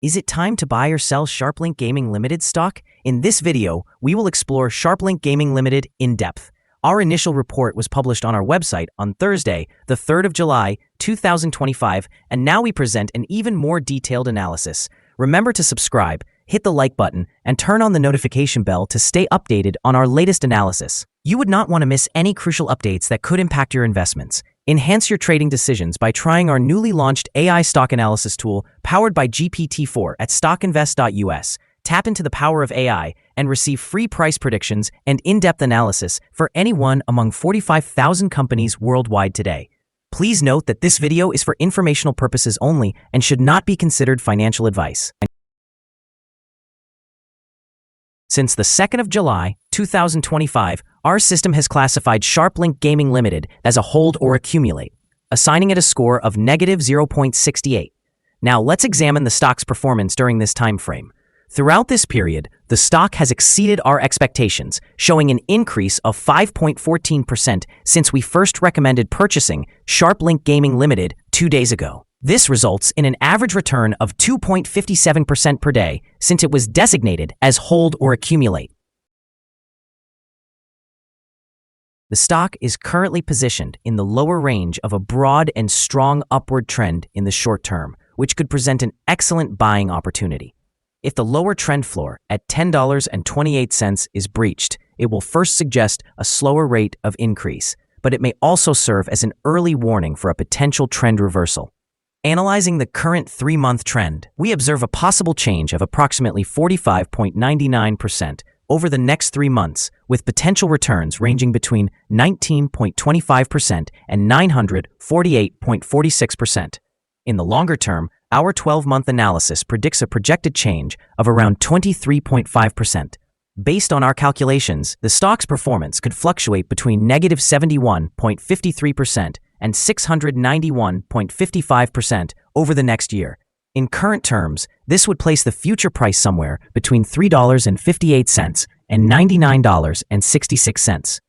Is it time to buy or sell SharpLink Gaming Ltd stock? In this video, we will explore SharpLink Gaming Ltd in depth. Our initial report was published on our website on Thursday, the 3rd of July, 2025, and now we present an even more detailed analysis. Remember to subscribe, hit the like button, and turn on the notification bell to stay updated on our latest analysis. You would not want to miss any crucial updates that could impact your investments. Enhance your trading decisions by trying our newly launched AI stock analysis tool powered by GPT-4 at StockInvest.us. Tap into the power of AI and receive free price predictions and in-depth analysis for any one among 45,000 companies worldwide today. Please note that this video is for informational purposes only and should not be considered financial advice. Since the 2nd of July, 2025, our system has classified SharpLink Gaming Ltd as a hold or accumulate, assigning it a score of negative 0.68. Now let's examine the stock's performance during this time frame. Throughout this period, the stock has exceeded our expectations, showing an increase of 5.14% since we first recommended purchasing SharpLink Gaming Ltd 2 days ago. This results in an average return of 2.57% per day since it was designated as hold or accumulate. The stock is currently positioned in the lower range of a broad and strong upward trend in the short term, which could present an excellent buying opportunity. If the lower trend floor at $10.28 is breached, it will first suggest a slower rate of increase, but it may also serve as an early warning for a potential trend reversal. Analyzing the current 3-month trend, we observe a possible change of approximately 45.99% over the next 3 months, with potential returns ranging between 19.25% and 948.46%. In the longer term, our 12-month analysis predicts a projected change of around 23.5%. Based on our calculations, the stock's performance could fluctuate between negative 71.53% and 691.55% over the next year. In current terms, this would place the future price somewhere between $3.58 and $99.66.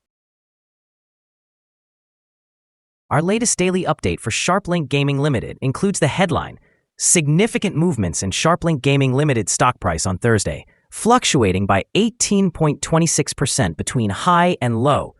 Our latest daily update for SharpLink Gaming Ltd includes the headline, "Significant movements in SharpLink Gaming Ltd stock price on Thursday, fluctuating by 18.26% between high and low."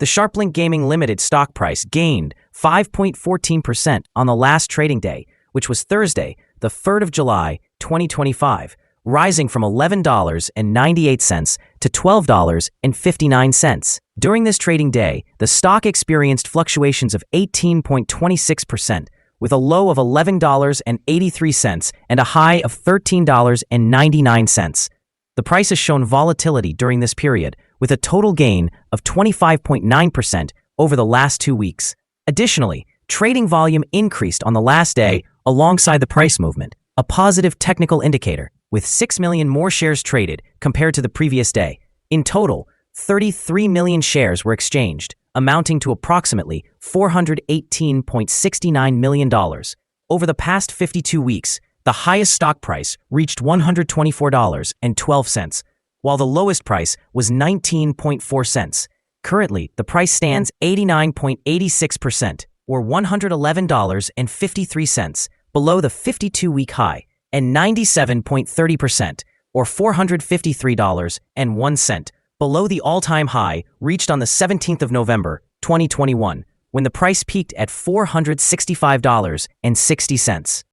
The SharpLink Gaming Ltd stock price gained 5.14% on the last trading day, which was Thursday, the 3rd of July, 2025, rising from $11.98 to $12.59. During this trading day, the stock experienced fluctuations of 18.26%, with a low of $11.83 and a high of $13.99. The price has shown volatility during this period, with a total gain of 25.9% over the last 2 weeks. Additionally, trading volume increased on the last day alongside the price movement, a positive technical indicator, with 6 million more shares traded compared to the previous day. In total, 33 million shares were exchanged, amounting to approximately $418.69 million. Over the past 52 weeks, the highest stock price reached $124.12, while the lowest price was 19.4 cents. Currently, the price stands 89.86%, or $111.53, below the 52-week high, and 97.30%, or $453.01, below the all-time high reached on the 17th of November, 2021, when the price peaked at $465.60.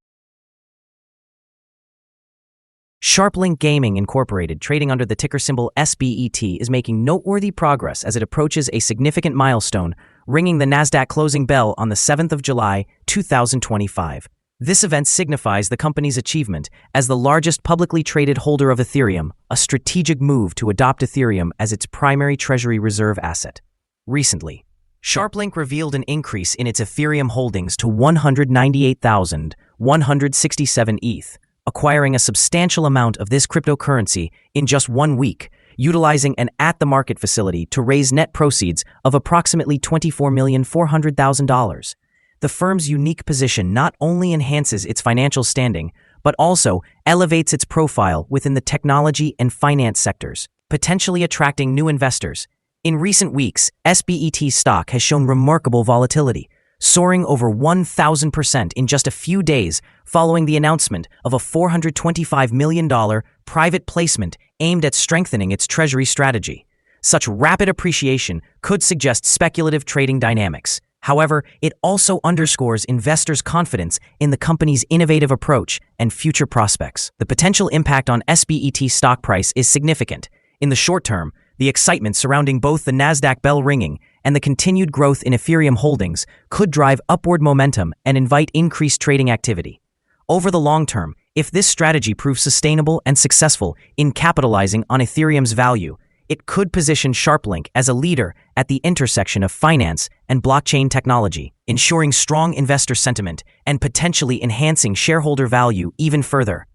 SharpLink Gaming Incorporated, trading under the ticker symbol SBET, is making noteworthy progress as it approaches a significant milestone, ringing the Nasdaq closing bell on the 7th of July, 2025. This event signifies the company's achievement as the largest publicly traded holder of Ethereum, a strategic move to adopt Ethereum as its primary treasury reserve asset. Recently, SharpLink revealed an increase in its Ethereum holdings to 198,167 ETH, acquiring a substantial amount of this cryptocurrency in just 1 week, utilizing an at-the-market facility to raise net proceeds of approximately $24,400,000. The firm's unique position not only enhances its financial standing, but also elevates its profile within the technology and finance sectors, potentially attracting new investors. In recent weeks, SBET stock has shown remarkable volatility, soaring over 1,000% in just a few days following the announcement of a $425 million private placement aimed at strengthening its treasury strategy. Such rapid appreciation could suggest speculative trading dynamics. However, it also underscores investors' confidence in the company's innovative approach and future prospects. The potential impact on SBET stock price is significant. In the short term, the excitement surrounding both the Nasdaq bell ringing and the continued growth in Ethereum holdings could drive upward momentum and invite increased trading activity. Over the long term, if this strategy proves sustainable and successful in capitalizing on Ethereum's value, it could position SharpLink as a leader at the intersection of finance and blockchain technology, ensuring strong investor sentiment and potentially enhancing shareholder value even further.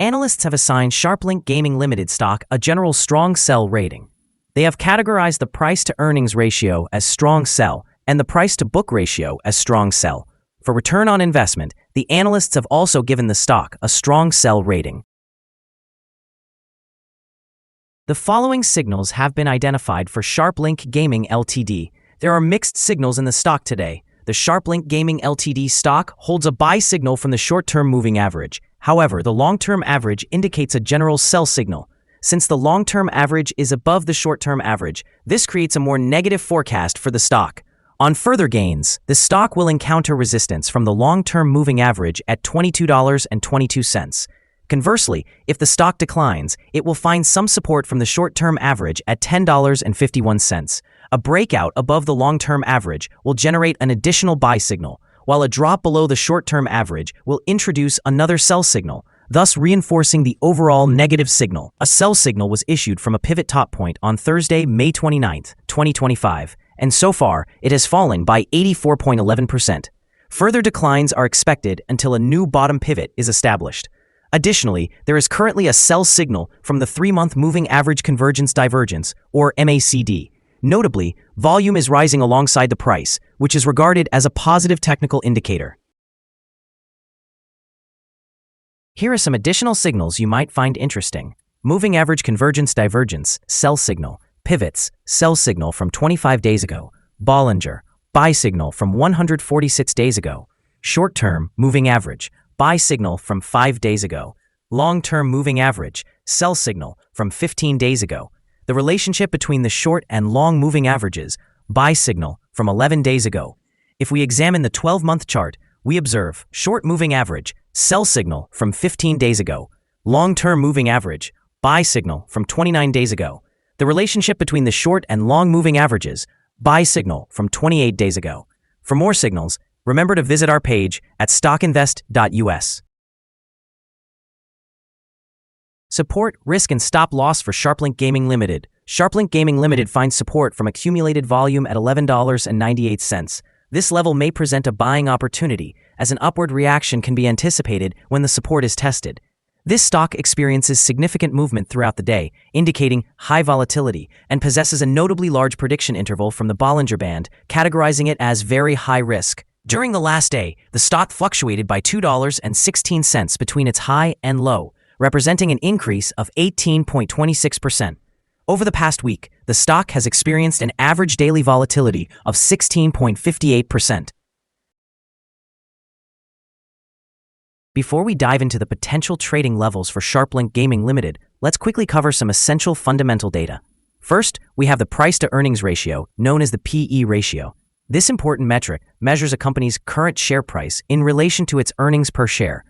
Analysts have assigned SharpLink Gaming Ltd stock a general strong sell rating. They have categorized the price-to-earnings ratio as strong sell and the price-to-book ratio as strong sell. For return on investment, the analysts have also given the stock a strong sell rating. The following signals have been identified for SharpLink Gaming Ltd. There are mixed signals in the stock today. The SharpLink Gaming Ltd stock holds a buy signal from the short-term moving average. However, the long-term average indicates a general sell signal. Since the long-term average is above the short-term average, this creates a more negative forecast for the stock. On further gains, the stock will encounter resistance from the long-term moving average at $22.22. Conversely, if the stock declines, it will find some support from the short-term average at $10.51. A breakout above the long-term average will generate an additional buy signal, while a drop below the short-term average will introduce another sell signal, thus reinforcing the overall negative signal. A sell signal was issued from a pivot top point on Thursday, May 29, 2025, and so far, it has fallen by 84.11%. Further declines are expected until a new bottom pivot is established. Additionally, there is currently a sell signal from the 3-month Moving Average Convergence Divergence, or MACD. Notably, volume is rising alongside the price, which is regarded as a positive technical indicator. Here are some additional signals you might find interesting. Moving Average Convergence Divergence, sell signal. Pivots, sell signal from 25 days ago. Bollinger, buy signal from 146 days ago. Short-term Moving Average, buy signal from 5 days ago. Long-term moving average, sell signal from 15 days ago. The relationship between the short and long moving averages, buy signal from 11 days ago. If we examine the 12-month chart, we observe short moving average, sell signal from 15 days ago. Long-term moving average, buy signal from 29 days ago. The relationship between the short and long moving averages, buy signal from 28 days ago. For more signals, remember to visit our page at StockInvest.us. Support, risk, and stop loss for SharpLink Gaming Ltd. SharpLink Gaming Ltd finds support from accumulated volume at $11.98. This level may present a buying opportunity, as an upward reaction can be anticipated when the support is tested. This stock experiences significant movement throughout the day, indicating high volatility, and possesses a notably large prediction interval from the Bollinger Band, categorizing it as very high risk. During the last day, the stock fluctuated by $2.16 between its high and low, representing an increase of 18.26%. Over the past week, the stock has experienced an average daily volatility of 16.58%. Before we dive into the potential trading levels for SharpLink Gaming Ltd, let's quickly cover some essential fundamental data. First, we have the price-to-earnings ratio, known as the PE ratio. This important metric measures a company's current share price in relation to its earnings per share.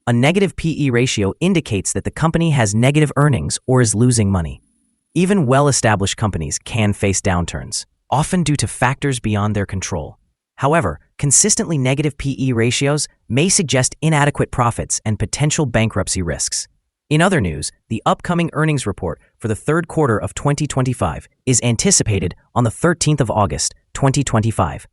A negative PE ratio indicates that the company has negative earnings or is losing money. Even well-established companies can face downturns, often due to factors beyond their control. However, consistently negative PE ratios may suggest inadequate profits and potential bankruptcy risks. In other news, the upcoming earnings report for the third quarter of 2025 is anticipated on the 13th of August, 2025.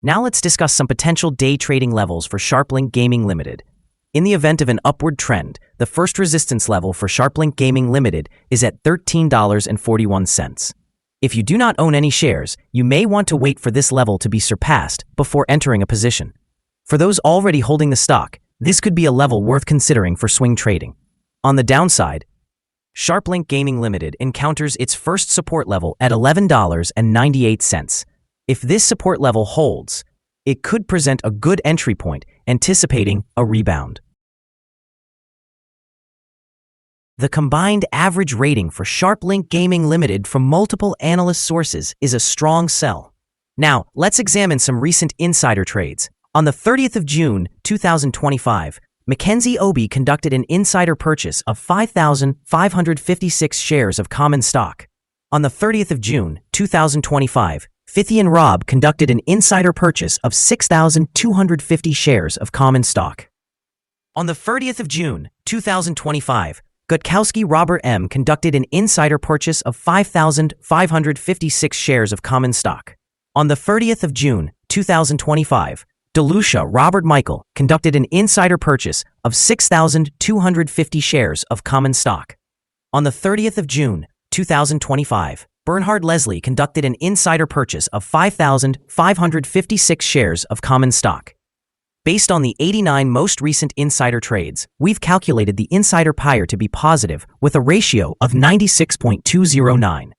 Now let's discuss some potential day trading levels for SharpLink Gaming Ltd. In the event of an upward trend, the first resistance level for SharpLink Gaming Ltd is at $13.41. If you do not own any shares, you may want to wait for this level to be surpassed before entering a position. For those already holding the stock, this could be a level worth considering for swing trading. On the downside, SharpLink Gaming Ltd encounters its first support level at $11.98. If this support level holds, it could present a good entry point, anticipating a rebound. The combined average rating for SharpLink Gaming Ltd from multiple analyst sources is a strong sell. Now, let's examine some recent insider trades. On the 30th of June, 2025, Mackenzie Obi conducted an insider purchase of 5,556 shares of common stock. On the 30th of June, 2025, Fithian Rob conducted an insider purchase of 6,250 shares of common stock. On the 30th of June, 2025, Gutkowski Robert M. conducted an insider purchase of 5,556 shares of common stock. On the 30th of June, 2025, DeLucia Robert Michael conducted an insider purchase of 6,250 shares of common stock. On the 30th of June, 2025, Bernhard Leslie conducted an insider purchase of 5,556 shares of common stock. Based on the 89 most recent insider trades, we've calculated the insider PIR to be positive with a ratio of 96.209.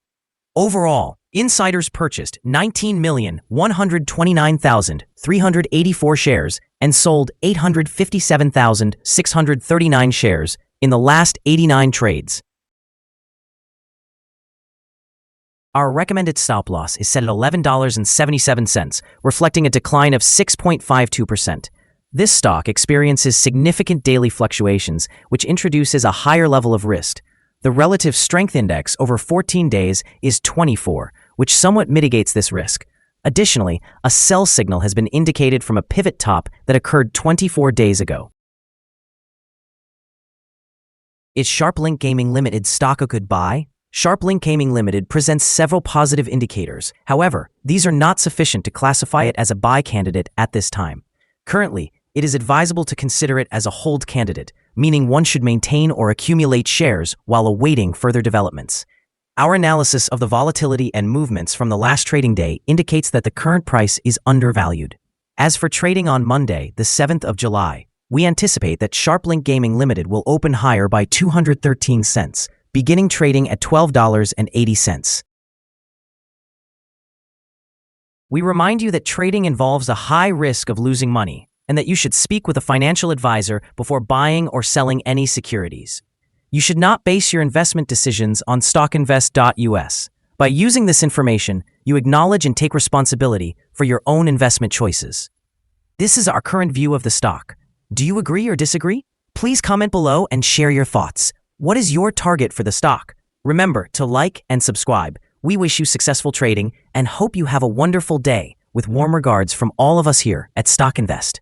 Overall, insiders purchased 19,129,384 shares and sold 857,639 shares in the last 89 trades. Our recommended stop loss is set at $11.77, reflecting a decline of 6.52%. This stock experiences significant daily fluctuations, which introduces a higher level of risk. The relative strength index over 14 days is 24, which somewhat mitigates this risk. Additionally, a sell signal has been indicated from a pivot top that occurred 24 days ago. Is SharpLink Gaming Ltd stock a good buy? SharpLink Gaming Ltd presents several positive indicators. However, these are not sufficient to classify it as a buy candidate at this time. Currently, it is advisable to consider it as a hold candidate, meaning one should maintain or accumulate shares while awaiting further developments. Our analysis of the volatility and movements from the last trading day indicates that the current price is undervalued. As for trading on Monday, the 7th of July, we anticipate that SharpLink Gaming Ltd will open higher by 213 cents, beginning trading at $12.80. We remind you that trading involves a high risk of losing money, and that you should speak with a financial advisor before buying or selling any securities. You should not base your investment decisions on StockInvest.us. By using this information, you acknowledge and take responsibility for your own investment choices. This is our current view of the stock. Do you agree or disagree? Please comment below and share your thoughts. What is your target for the stock? Remember to like and subscribe. We wish you successful trading and hope you have a wonderful day. With warm regards from all of us here at StockInvest.